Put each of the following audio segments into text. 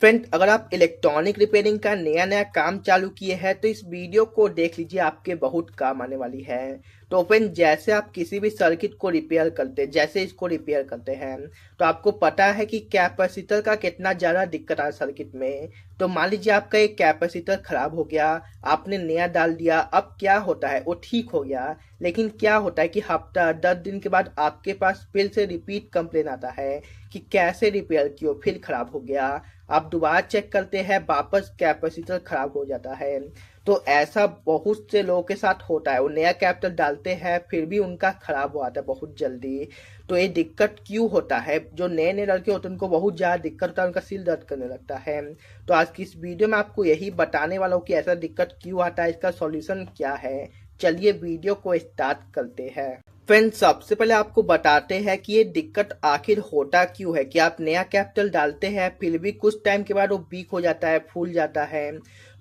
Friend, अगर आप electronic repairing का नया नया काम चालू किए हैं तो इस वीडियो को देख लीजिए, आपके बहुत काम आने वाली है। तो फ्रेंड, जैसे आप किसी भी सर्किट को रिपेयर करते हैं, जैसे इसको रिपेयर करते हैं, तो आपको पता है कि कैपेसिटर का कितना ज़्यादा दिक्कत आ सर्किट में। तो मान लीजिए आपका एक कैपेसिटर खराब हो गया, आपने नया डाल दिया। अब क्या होता है, वो ठीक हो गया, लेकिन क्या होता है कि हफ्ता 10 दिन के बाद आपके पास फिर से रिपीट कंप्लेन आता है कि कैसे रिपेयर किया, फिर खराब हो गया। आप दोबारा चेक करते हैं, वापस कैपेसिटर खराब हो जाता है। तो ऐसा बहुत से लोगों के साथ होता है, वो नया कैपिटल डालते हैं फिर भी उनका खराब हो आता है बहुत जल्दी। तो ये दिक्कत क्यों होता है? जो नए नए लड़के होते हैं उनको बहुत ज़्यादा दिक्कत होता है, उनका सिर दर्द करने लगता है। तो आज की इस वीडियो में आपको यही बताने वाला हूँ कि ऐसा दिक्कत क्यों आता है, इसका सॉल्यूशन क्या है। चलिए वीडियो को स्टार्ट करते हैं। फ्रेंड्स, सबसे पहले आपको बताते हैं कि ये दिक्कत आखिर होता क्यों है कि आप नया कैपिटल डालते हैं फिर भी कुछ टाइम के बाद वो वीक हो जाता है, फूल जाता है।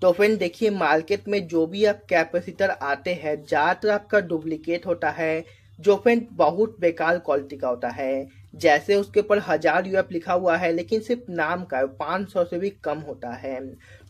तो फ्रेंड देखिए, मार्केट में जो भी आप कैपेसिटर आते हैं ज़्यादातर आपका डुप्लीकेट होता है, जो फ्रेंड बहुत बेकार क्वालिटी का होता है। जैसे उसके ऊपर 1000 UF लिखा हुआ है लेकिन सिर्फ नाम का 500 से भी कम होता है।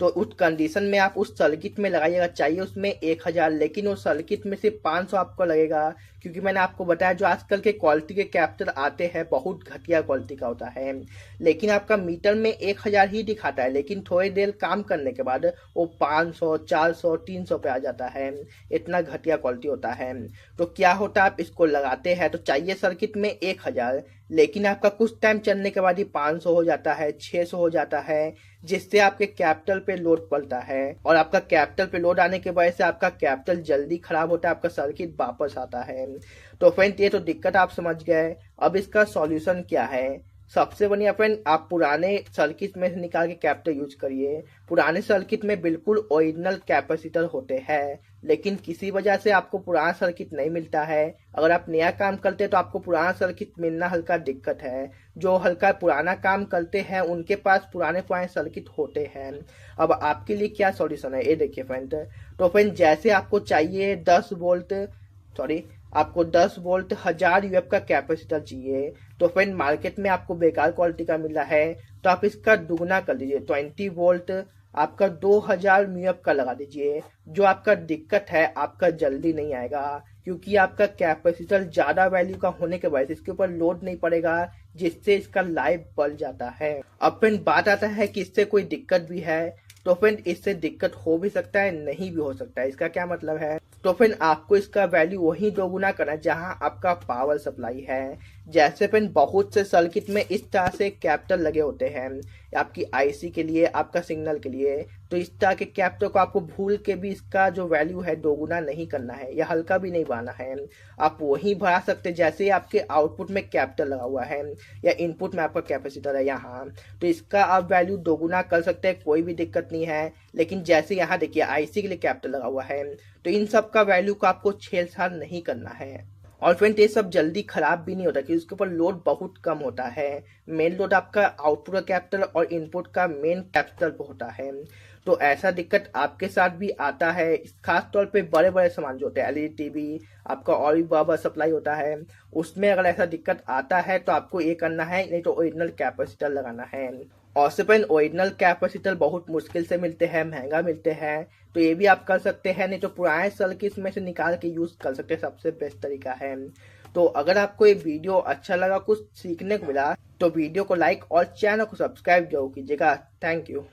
तो उस कंडीशन में आप उस सर्किट में लगाइएगा, चाहिए उसमें 1000, लेकिन उस सर्किट में सिर्फ 500 आपको लगेगा। क्योंकि मैंने आपको बताया जो आजकल के क्वालिटी के कैपिटल आते हैं बहुत घटिया क्वालिटी का होता है, लेकिन आपका मीटर में 1000 ही दिखाता है, लेकिन थोड़ी देर काम करने के बाद वो 500, 400, 300 पे आ जाता है। इतना घटिया क्वालिटी होता है। तो क्या होता है, आप इसको लगाते हैं तो चाहिए सर्किट में 1000, लेकिन आपका कुछ टाइम चलने के बाद ही 500 हो जाता है, 600 हो जाता है, जिससे आपके कैपिटल पे लोड पड़ता है। और आपका कैपिटल पे लोड आने के वजह से आपका कैपिटल जल्दी खराब होता है, आपका सर्किट वापस आता है। तो फ्रेंड, ये तो दिक्कत आप समझ गए। अब इसका सॉल्यूशन क्या है? सबसे बढ़िया फ्रेंड, आप पुराने सर्किट में से निकाल के कैपेसिटर यूज करिए। पुराने सर्किट में बिल्कुल ओरिजिनल कैपेसिटर होते हैं, लेकिन किसी वजह से आपको पुराना सर्किट नहीं मिलता है। अगर आप नया काम करते हैं तो आपको पुराना सर्किट मिलना हल्का दिक्कत है। जो हल्का पुराना काम करते हैं उनके पास पुराने पुराने सर्किट होते हैं। अब आपके लिए क्या सॉल्यूशन है, ये देखिए फ्रेंड। तो फ्रेंड, जैसे आपको चाहिए 10 वोल्ट 1000 UF का कैपेसिटर चाहिए, तो फ्रेंड मार्केट में आपको बेकार क्वालिटी का मिल रहा है, तो आप इसका दुगना कर लीजिए। 20 वोल्ट आपका 2000 MUF का लगा दीजिए। जो आपका दिक्कत है, आपका जल्दी नहीं आएगा, क्योंकि आपका कैपेसिटर ज्यादा वैल्यू का होने के वजह से इसके ऊपर लोड नहीं पड़ेगा, जिससे इसका लाइफ बढ़ जाता है। अब फ्रेंड बात आता है कि इससे कोई दिक्कत भी है। तो फ्रेंड, इससे दिक्कत हो भी सकता है, नहीं भी हो सकता है। इसका क्या मतलब है? तो फ्रेंड, आपको इसका वैल्यू वही दोगुना करना है जहां आपका पावर सप्लाई है। जैसे फ्रेंड बहुत से सर्किट में इस तरह से कैपिटल लगे होते हैं, आपकी आईसी के लिए, आपका सिग्नल के लिए। तो इस तरह के कैपिटल को आपको भूल के भी इसका जो वैल्यू है दोगुना नहीं करना है, या हल्का भी नहीं बढ़ाना है। आप वही बढ़ा सकते हैं जैसे आपके आउटपुट में कैपिटल लगा हुआ है या इनपुट में आपका कैपेसिटर है यहाँ, तो इसका आप वैल्यू दोगुना कर सकते हैं, कोई भी दिक्कत नहीं है। लेकिन जैसे यहाँ देखिए आईसी के लिए कैपिटल लगा हुआ है, तो इन सब का वैल्यू को आपको छेड़छाड़ नहीं करना है। और फ्रेंड, ये सब जल्दी खराब भी नहीं होता क्योंकि उसके ऊपर लोड बहुत कम होता है। मेन लोड आपका आउटपुट का कैपिटल और इनपुट का मेन कैपिटल पे होता है। तो ऐसा दिक्कत आपके साथ भी आता है, खास तौर पे बड़े बड़े सामान जो होते हैं, एलईडी टीवी, आपका और भी बड़ा सप्लाई होता है, उसमें अगर ऐसा दिक्कत आता है तो आपको ये करना है, नहीं तो ओरिजिनल कैपेसिटर लगाना है। और से फ्रेंड, ओरिजिनल कैपेसिटर बहुत मुश्किल से मिलते हैं, महंगा मिलते हैं, तो ये भी आप कर सकते हैं, नहीं तो पुराने सर्किट में से निकाल के यूज कर सकते हैं, सबसे बेस्ट तरीका है। तो अगर आपको ये वीडियो अच्छा लगा, कुछ सीखने को मिला, तो वीडियो को लाइक और चैनल को सब्सक्राइब जरूर कीजिएगा। Thank you.